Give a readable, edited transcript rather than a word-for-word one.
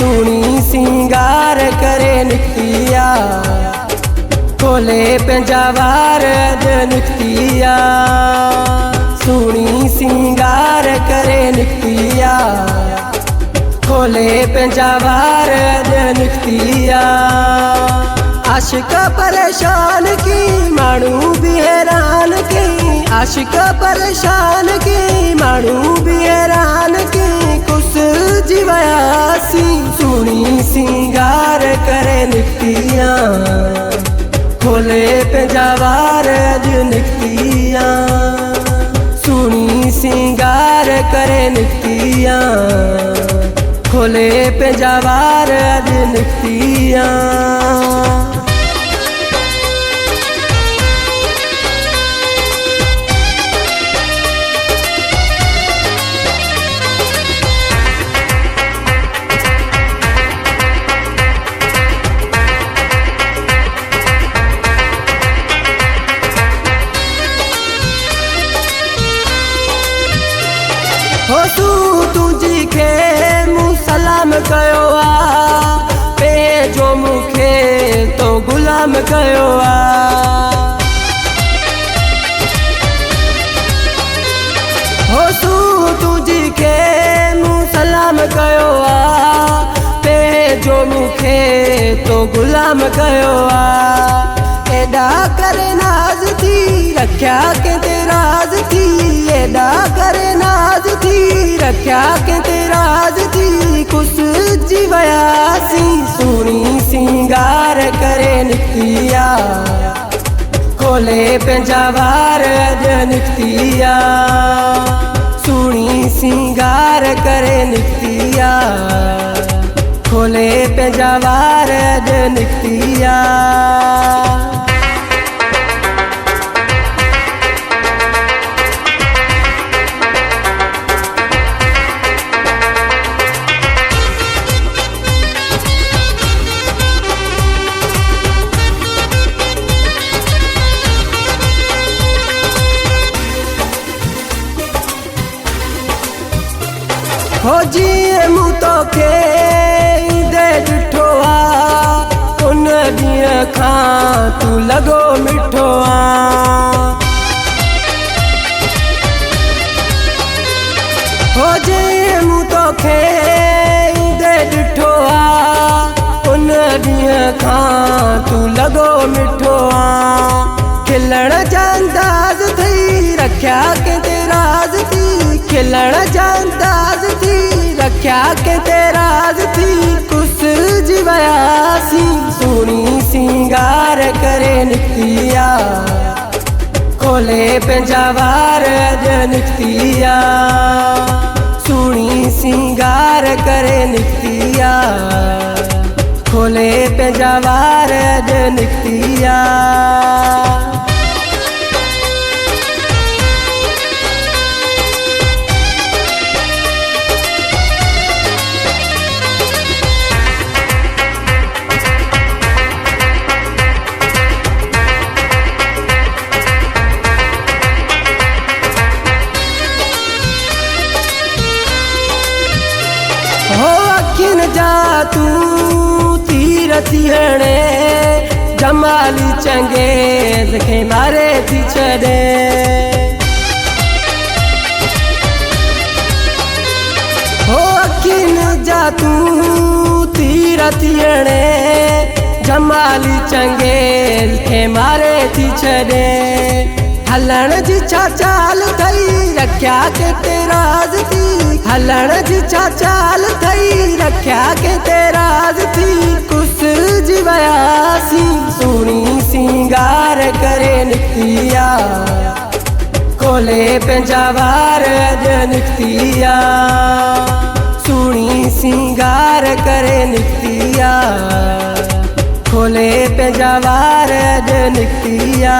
सुनी सिंगार करे निकतिया खोले पंहिंजा वार अॼु निकतिया सुनी सिंगार करे निकतिया खोले पंहिंजा वार अॼु निकतिया आशिक परेशान की माण्हू भी हैरान की आशिक परेशान की माण्हू भी हैरान की कुस जी वयासी सुनी सिंगार करे निकतिया खोले पंहिंजा वार अॼु निकतिया सुनी सिंगार करे निकतिया खोले पंहिंजा वार अॼु निकतिया हो तुझी खे मूं सलाम कयो पंहिंजो मूंखे तो गुलाम कयो हो तुझी खे मूं सलाम कयो पंहिंजो मूंखे तो गुलाम कयो एॾा करे नाज़ थी रखिया के राज़ थी एॾा करे नाज़ थी रखिया के राज़ थी कुस जी वयासी सुनी सिंगार करे निकतिया खोले पंहिंजा वार अॼु निकतिया सुनी सिंगार करे निकतिया खोले पंहिंजा वार अॼु निकतिया हो जी मूं तोखे ईंदे ॾिठो उन ॾींहं खां तू लॻो मिठो हो जी मूं तोखे ईंदे ॾिठो उन ॾींहं खां तू लॻो मिठो खिलण जा अंदाज़ थई रखिया के राज़ थी खिलण जा अंदाज़ थी रखिया के राज़ थी कुस जी वयासी सुनी सिंगार करे निकतिया खोले पंहिंजा वार अॼु निकतिया सुनी सिंगार करे निकतिया खोले पंहिंजा वार अॼु निकतिया हो अखियुनि जा तूं तीर थी हणे जमाली चंगेज़ खे मारे थी छॾे हो अखियुनि जा तूं तीर थी हणे जमाली चंगेज़ खे मारे थी छॾे हलण जी छा चाल थई रखिया के राज़ थी हलण जी छा चाल थई रखिया के राज़ थी कुस जी वयासी सुनी सिंगार करे निकतिया खोले पंहिंजा वार अॼु निकतिया सुनी सिंगार करे निकतिया खोले पंहिंजा वार अॼु निकतिया